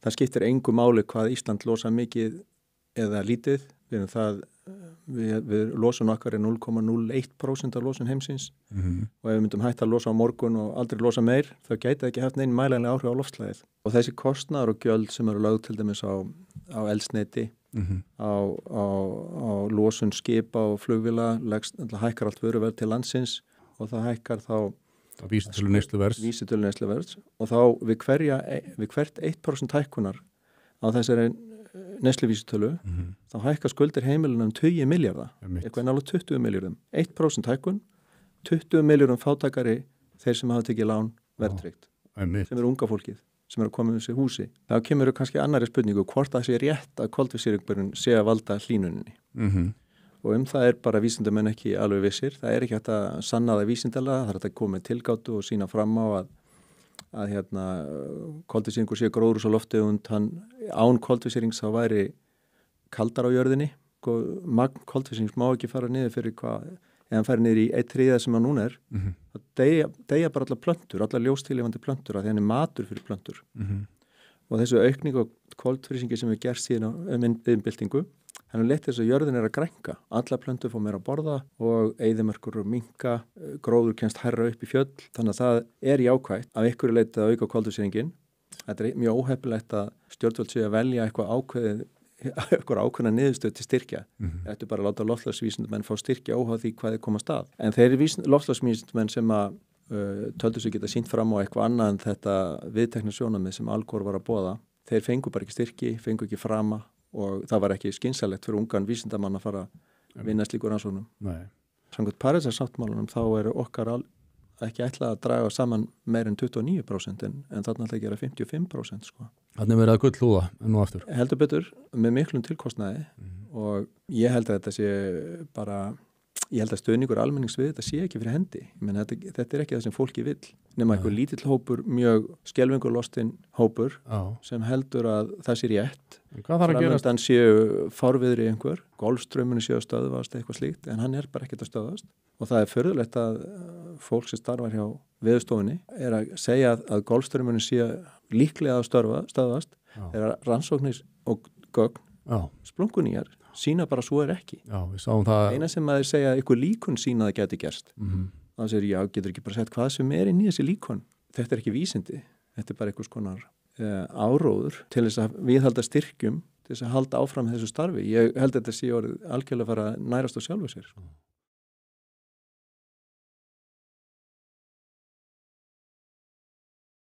það skiptir engu máli hvað Ísland losa mikið eða lítið. Við losun okkar 0,01% af losun heimsins og ef við myndum hætta að losa á morgun og aldrei losa meir, þá gæti það ekki haft neinn mælanlega áhrif á loftslagið. Og þessi kostnaður og gjöld sem eru lögð til dæmis á eldsneyti, á losun skipa og flugvéla, hækkar allt vöruverð til landsins og það hækkar þá vísitölu neysluverðs og þá við hvert 1% hækkunar á þessari neysluvísitölu, þá hækkar skuldir heimilunum 20 milljarða, eitthvað nálega 20 milljörðum. 1% hækkun, 20 milljörðum fátækari þeir sem hafa tekið lán verðtryggt, sem eru unga fólkið, sem eru að koma með sér húsi. Þá kemur kannski annari spurningu, hvort það sé rétt að koltvísýringurinn sé að valda hlýnuninni. Og það bara vísindamenn ekki alveg vissir. Það ekki hægt að sanna það vísindalega, það hægt að koma með tilgátu og sína fram á að koltvísýringur sé gróðurhúsalofttegund, án koltvísýrings þá væri kaldar á jörðinni. Magn koltvísýrings má ekki fara niður fyrir ef hann færi niður í 1/3 sem hann núna það deyja bara allar plöntur, allar ljóstilífandi plöntur, að því hann matur fyrir plöntur. Og þessu aukning og koltvísýringi sem við gerst síðan á iðnbyltingu, hann leitt þess að jörðin að grænka. Allar plöntur fá meira að borða og eyðimerkur minnka, gróður kemst hærra upp í fjöll. Þannig að það jákvætt af einhverju leyti að auka koltvísýringinn. Þetta mjög óheppilegt að stjórnvöld sé að velja eitthvað ákveðna niðurstöð til styrkja. Þetta bara að láta loftslagsvísindamenn fá styrkja óháð því hvað koma af stað. En þeir loftslagsvísindamenn sem að töldu sig geta sýnt fram á eitthvað annað en þetta viðtekna sjónarmið sem Al Gore var að boða, þeir fengu bara ekki styrki, fengu ekki frama og það var ekki skynsamlegt fyrir ungan vísindamann að fara að vinna slíkur rannsóknum. Samkvæmt Parísarsáttmálanum þá okkar ekki ætlað að draga saman meir en 29% en þarna ætla að gera 55%. Sko. Þannig verið að gullhúða nú aftur. Heldur betur með miklum tilkostnaði og ég held að þetta sé bara, ég held að stöðningur almennings við þetta sé ekki fyrir hendi. Þetta ekki það sem fólki vill. Nema einhver lítill hópur, mjög skelfingurlostinn hópur sem heldur að það sé rétt. Framöndan séu fárviðri einhver, golfströmminu séu að stöðvast eitthvað slíkt, en hann bara ekkert að stöðvast. Og það furðulegt að fólk sem starfar hjá Veðurstofunni að segja að golfströmminu séu líklega að stöðvast, þegar rannsóknir og gögn splunkunýjar sína bara svo ekki. Við sáum það. Eina sem maður segja að ykkur líkun sína það geti gerst. Það segir, getur ekki bara sett hvað sem inn í þessi líkun. Þetta ekki vísindi. Þetta bara einhvers konar áróður til þess að viðhalda styrkjum, til þess að halda áfram þessu starfi. Ég held að þetta sé orðið algjörlega að fara að nærast á sjálfu sér.